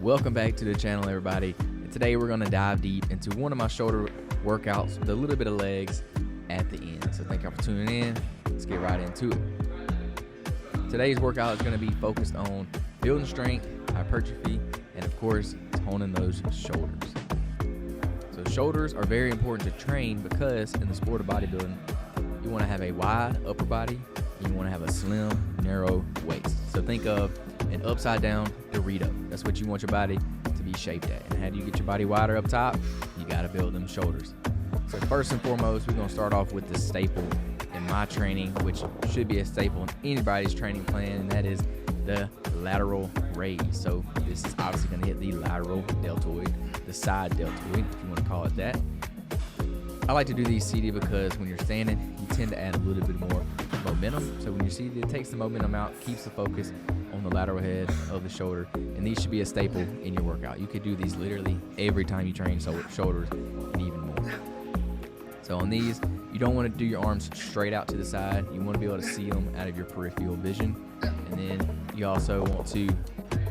Welcome back to the channel, everybody. And today we're going to dive deep into one of my shoulder workouts with a little bit of legs at the end. So thank y'all for tuning in. Let's get right into it. Today's workout is going to be focused on building strength, hypertrophy, and of course, toning those shoulders. So shoulders are very important to train because in the sport of bodybuilding, you want to have a wide upper body and you want to have a slim, narrow waist. So think of an upside down Dorito. That's what you want your body to be shaped at. And how do you get your body wider up top? You got to build them shoulders. So first and foremost, we're going to start off with the staple in my training, which should be a staple in anybody's training plan, and that is the lateral raise. So this is obviously going to hit the lateral deltoid, the side deltoid, if you want to call it that. I like to do these seated because when you're standing, you tend to add a little bit more momentum. So when you're seated, it takes the momentum out, keeps the focus on the lateral head of the shoulder, and these should be a staple in your workout. You could do these literally every time you train shoulders and even more. So on these, you don't want to do your arms straight out to the side. You want to be able to see them out of your peripheral vision. And then you also want to,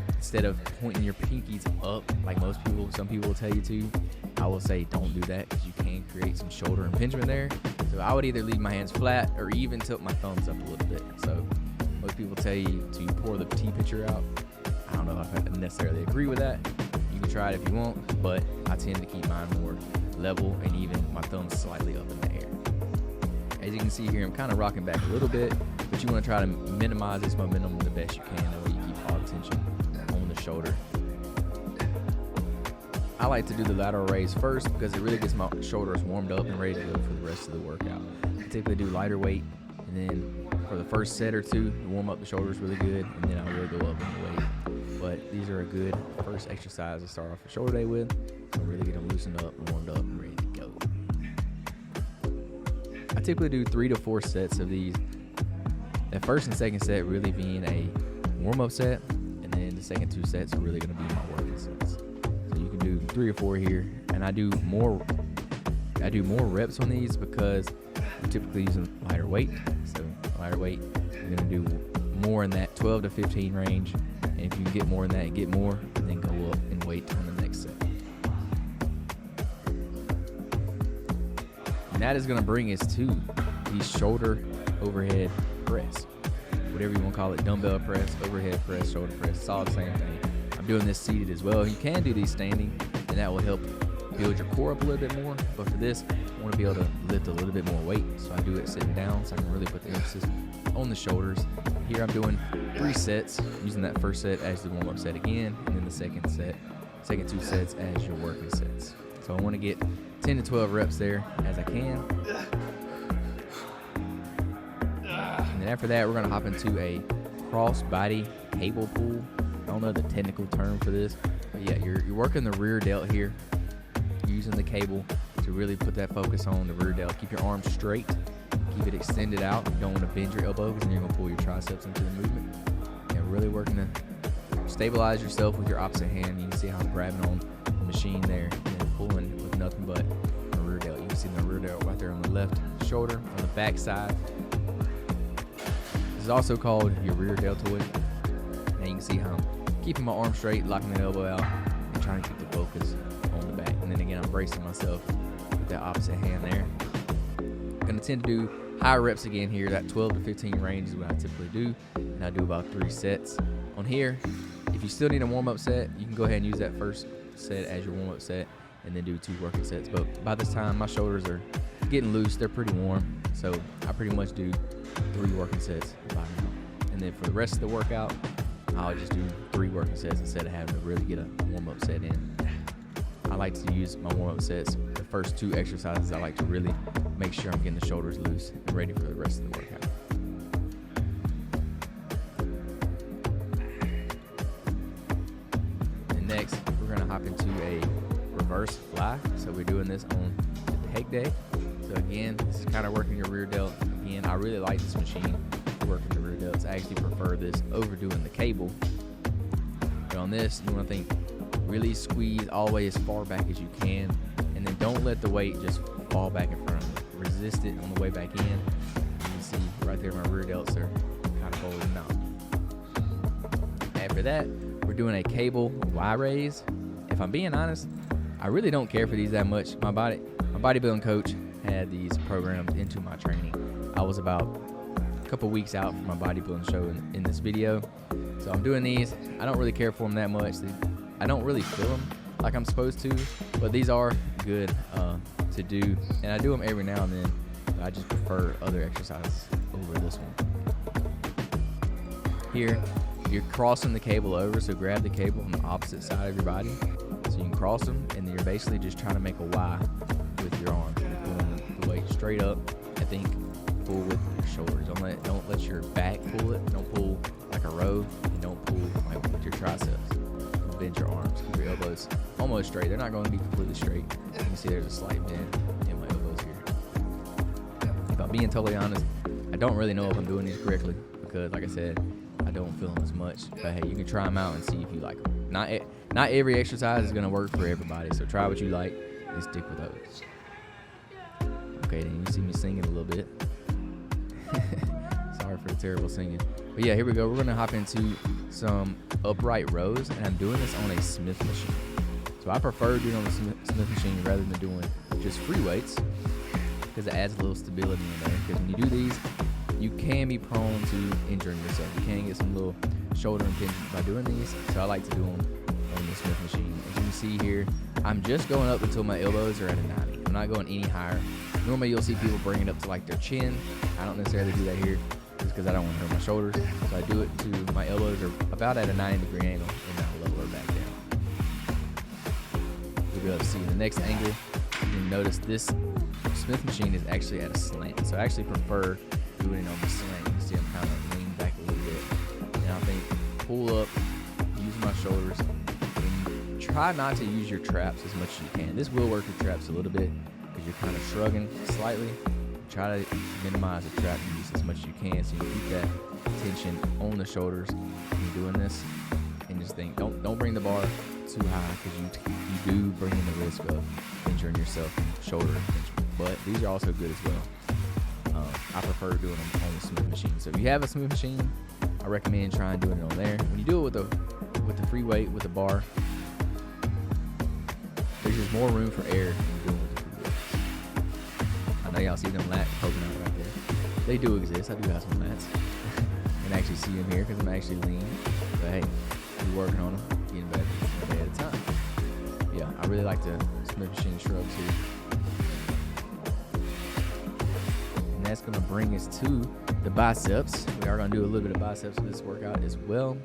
instead of pointing your pinkies up like some people will tell you to, I will say don't do that because you can create some shoulder impingement there. So I would either leave my hands flat or even tilt my thumbs up a little bit. So most people tell you to pour the T picture out. I don't know if I necessarily agree with that. You can try it if you want, but I tend to keep mine more level and even my thumbs slightly up in the air. As you can see here, I'm kind of rocking back a little bit, but you want to try to minimize this momentum the best you can. That way you keep all the tension on the shoulder. I like to do the lateral raise first because it really gets my shoulders warmed up and ready to go for the rest of the workout. I typically do lighter weight, and then for the first set or two, to warm up the shoulders really good, and then I'll really go up in the weight. But these are a good first exercise to start off a shoulder day with, so really get them loosened up, warmed up, and ready to go. I typically do 3 to 4 sets of these. That first and second set really being a warm-up set, and then the second 2 sets are really going to be my working sets. So you can do 3 or 4 here, and I do more reps on these because I'm typically using lighter weight. So lighter weight, you're going to do more in that 12 to 15 range, and if you can get more in that, get more, and then go up in weight on the next set. And that is going to bring us to the shoulder overhead press, whatever you want to call it, dumbbell press, overhead press, shoulder press, it's all the same thing. I'm doing this seated as well. You can do these standing, and that will help build your core up a little bit more, but for this, I want to be able to lift a little bit more weight, so I do it sitting down so I can really put the emphasis on the shoulders. Here I'm doing 3 sets, using that first set as the warm-up set again, and then the second 2 sets as your working sets. So I want to get 10 to 12 reps there as I can. And then after that, we're going to hop into a cross-body cable pull. I don't know the technical term for this, but yeah, you're working the rear delt here, using the cable to really put that focus on the rear delt. Keep your arms straight, keep it extended out. You don't want to bend your elbow because then you're going to pull your triceps into the movement. And really working to stabilize yourself with your opposite hand. You can see how I'm grabbing on the machine there and then pulling with nothing but the rear delt. You can see the rear delt right there on the left shoulder, on the back side. This is also called your rear deltoid. And you can see how I'm keeping my arm straight, locking the elbow out, and trying to keep the focus on the back. And then again, I'm bracing myself with that opposite hand there. I'm going to tend to do higher reps again here. That 12 to 15 range is what I typically do, and I do about 3 sets. On here, if you still need a warm-up set, you can go ahead and use that first set as your warm-up set and then do 2 working sets. But by this time, my shoulders are getting loose. They're pretty warm, so I pretty much do 3 working sets by now. And then for the rest of the workout, I'll just do 3 working sets instead of having to really get a warm-up set in. I like to use my warm-up sets. The first 2 exercises, I like to really make sure I'm getting the shoulders loose and ready for the rest of the workout. And next, we're going to hop into a reverse fly. So we're doing this on the pec day. So again, this is kind of working your rear delt. Again, I really like this machine for working the rear delts. I actually prefer this over doing the cable. But on this, you want to think really squeeze all the way as far back as you can, and then don't let the weight just fall back in front of you. Resist it on the way back in. You can see right there my rear delts are kind of holding out. After that, we're doing a cable Y raise. If I'm being honest, I really don't care for these that much. My bodybuilding coach had these programmed into my training. I was about a couple weeks out from my bodybuilding show in this video. So I'm doing these. I don't really care for them that much. I don't really feel them like I'm supposed to, but these are good to do. And I do them every now and then. But I just prefer other exercises over this one. Here, you're crossing the cable over, so grab the cable on the opposite side of your body. So you can cross them, and then you're basically just trying to make a Y with your arm. You're pulling the weight straight up. I think pull with your shoulders. Don't let your back pull it. Don't pull like a row, and don't pull like with your triceps. Bend your arms. Keep your elbows almost straight. They're not going to be completely straight. You can see there's a slight bend in my elbows here. If I'm being totally honest, I don't really know if I'm doing these correctly because, like I said, I don't feel them as much. But hey, you can try them out and see if you like them. Not every exercise is going to work for everybody, so try what you like and stick with those. Okay, then you see me singing a little bit. Sorry for the terrible singing. But yeah, here we go. We're going to hop into some upright rows, and I'm doing this on a Smith machine. So I prefer doing it on the Smith machine rather than doing just free weights because it adds a little stability in there. Because when you do these, you can be prone to injuring yourself. You can get some little shoulder impingement by doing these. So I like to do them on the Smith machine. As you can see here, I'm just going up until my elbows are at a 90. I'm not going any higher. Normally you'll see people bring it up to like their chin. I don't necessarily do that here just because I don't want to hurt my shoulders. So I do it to my elbows are about at a 90-degree angle, and I'll lower back down. You'll be able to see the next angle. You can notice this Smith machine is actually at a slant. So I actually prefer doing it on the slant. You can see I'm kind of leaning back a little bit. And I think pull up, using my shoulders, and try not to use your traps as much as you can. This will work your traps a little bit because you're kind of shrugging slightly. Try to minimize the trap use as much as you can so you can keep that tension on the shoulders when you're doing this. And just think, don't bring the bar too high because you do bring in the risk of injuring yourself and shoulder tension. But these are also good as well. I prefer doing them on the Smith machine. So if you have a Smith machine, I recommend trying doing it on there. When you do it with the free weight, with the bar, there's just more room for air than you're doing with the free weight. I know y'all see them lats poking out right there. They do exist. I do have some lats. You can actually see them here because I'm actually lean. But hey, we're working on them, getting better one day at a time. Yeah, I really like the Smith machine shrugs here. And that's going to bring us to the biceps. We are going to do a little bit of biceps for this workout as well.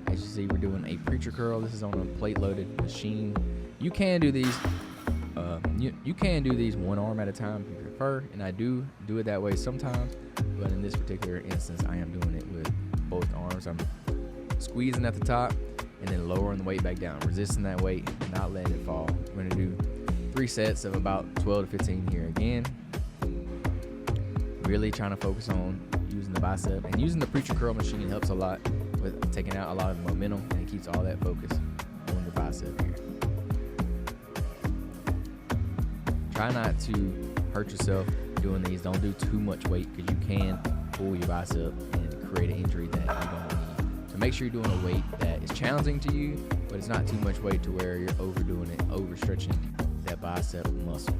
As you see, we're doing a preacher curl. This is on a plate-loaded machine. You can do these. You can do these one arm at a time if you prefer, and I do it that way sometimes. But in this particular instance, I am doing it with both arms. I'm squeezing at the top and then lowering the weight back down, resisting that weight, not letting it fall. We're going to do 3 sets of about 12 to 15 here again. Really trying to focus on using the bicep, and using the preacher curl machine helps a lot with taking out a lot of the momentum, and it keeps all that focus on your bicep here. Try not to hurt yourself doing these. Don't do too much weight because you can pull your bicep and create an injury that you don't need. So make sure you're doing a weight that is challenging to you, but it's not too much weight to where you're overdoing it, overstretching that bicep muscle.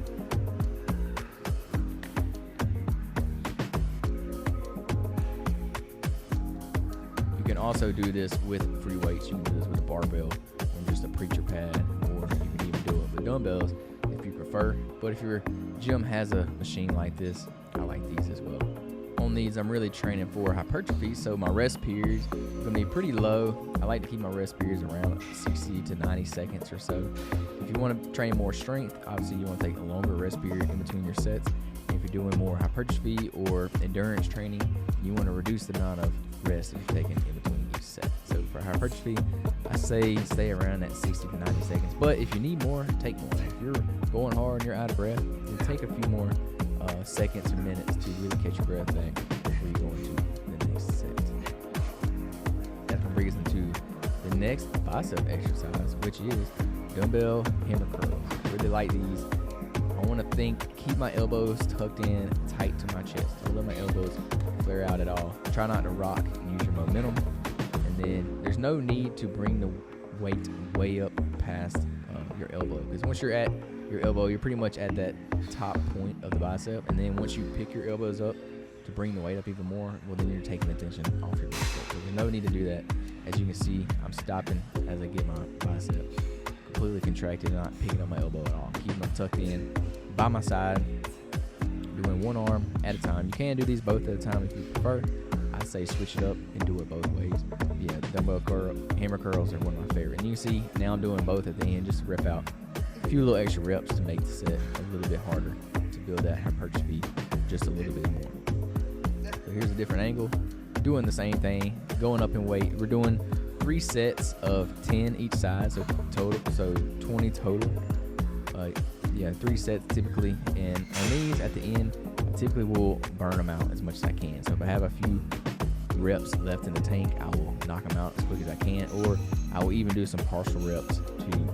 You can also do this with free weights. You can do this with a barbell or just a preacher pad, or you can even do it with dumbbells if you prefer. But if your gym has a machine like this, I like these as well. On these, I'm really training for hypertrophy, so my rest periods are going to be pretty low. I like to keep my rest periods around 60 to 90 seconds or so. If you want to train more strength, obviously you want to take a longer rest period in between your sets. If you're doing more hypertrophy or endurance training, you want to reduce the amount of rest that you're taking in between each set. So for hypertrophy, I say stay around that 60 to 90 seconds. But if you need more, take more. If you're going hard and you're out of breath, then take a few more seconds or minutes to really catch your breath back before you go into the next set. That's going to bring us into the next bicep exercise, which is dumbbell hammer curls. I really like these. I want to keep my elbows tucked in tight to my chest. Don't let my elbows flare out at all. Try not to rock and use your momentum. And And then there's no need to bring the weight way up past your elbow, because once you're at your elbow, you're pretty much at that top point of the bicep. And then once you pick your elbows up to bring the weight up even more, well, then you're taking the tension off your bicep. So there's no need to do that. As you can see, I'm stopping as I get my bicep completely contracted, not picking up my elbow at all. Keeping them tucked in by my side, doing one arm at a time. You can do these both at a time if you prefer. I say switch it up and do it both ways. Yeah, dumbbell hammer curls are one of my favorite. And you can see now I'm doing both at the end, just to rep out a few little extra reps to make the set a little bit harder, to build that hypertrophy just a little bit more. So here's a different angle, doing the same thing, going up in weight. We're doing 3 sets of 10 each side, so 20 total. 3 sets typically, and on these at the end, I typically will burn them out as much as I can. So if I have a few reps left in the tank, I will knock them out as quick as I can, or I will even do some partial reps to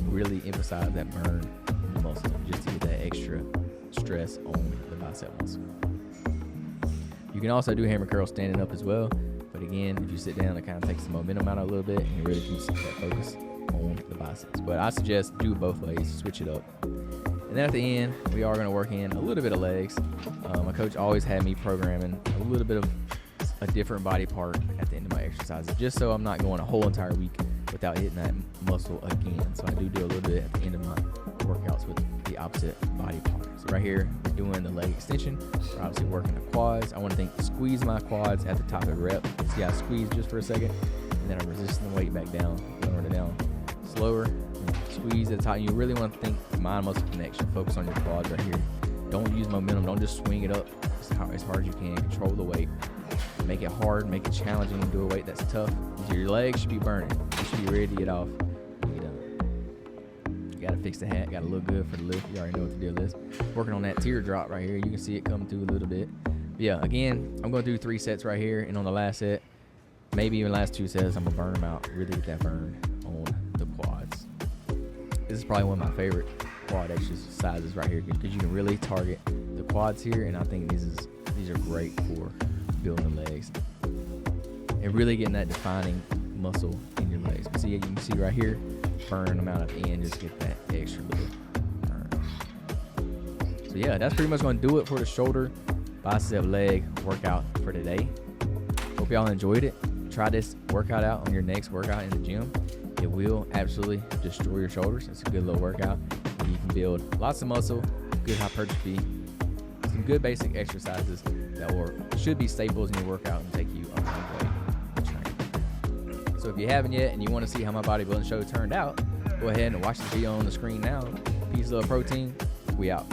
really emphasize that burn muscle, just to get that extra stress on the bicep muscle. You can also do hammer curls standing up as well, but again, if you sit down, it kind of takes the momentum out a little bit, and it really keeps that focus on the biceps. But I suggest do it both ways, switch it up. And then at the end, we are going to work in a little bit of legs. My coach always had me programming a little bit of a different body part at the end of my exercises, just so I'm not going a whole entire week without hitting that muscle again. So I do a little bit at the end of my workouts with the opposite body part. So right here, we're doing the leg extension. We're obviously working the quads. I want to squeeze my quads at the top of the rep. See, I squeeze just for a second, and then I'm resisting the weight back down, lowering it down slower. Squeeze at the top. You really want to think mind muscle connection. Focus on your quads right here. Don't use momentum. Don't just swing it up as hard as you can. Control the weight. Make it hard. Make it challenging. Do a weight that's tough. Your legs should be burning. You should be ready to get off and get done. You got to fix the hat. Got to look good for the lift. You already know what the deal is. Working on that teardrop right here. You can see it come through a little bit. But yeah, again, I'm going to do 3 sets right here. And on the last set, maybe even last 2 sets, I'm going to burn them out. Really get that burn on the quads. This is probably one of my favorite quad exercises right here, because you can really target the quads here, and I think these are great for building the legs and really getting that defining muscle in your legs. You can see right here, burning them out at the end, just get that extra little burn. So yeah, that's pretty much going to do it for the shoulder, bicep, leg workout for today. Hope y'all enjoyed it. Try this workout out on your next workout in the gym. It will absolutely destroy your shoulders. It's a good little workout. You can build lots of muscle, good hypertrophy, some good basic exercises that should be staples in your workout and take you a long way in training. So if you haven't yet and you want to see how my bodybuilding show turned out, go ahead and watch the video on the screen now. Peace, love, protein. We out.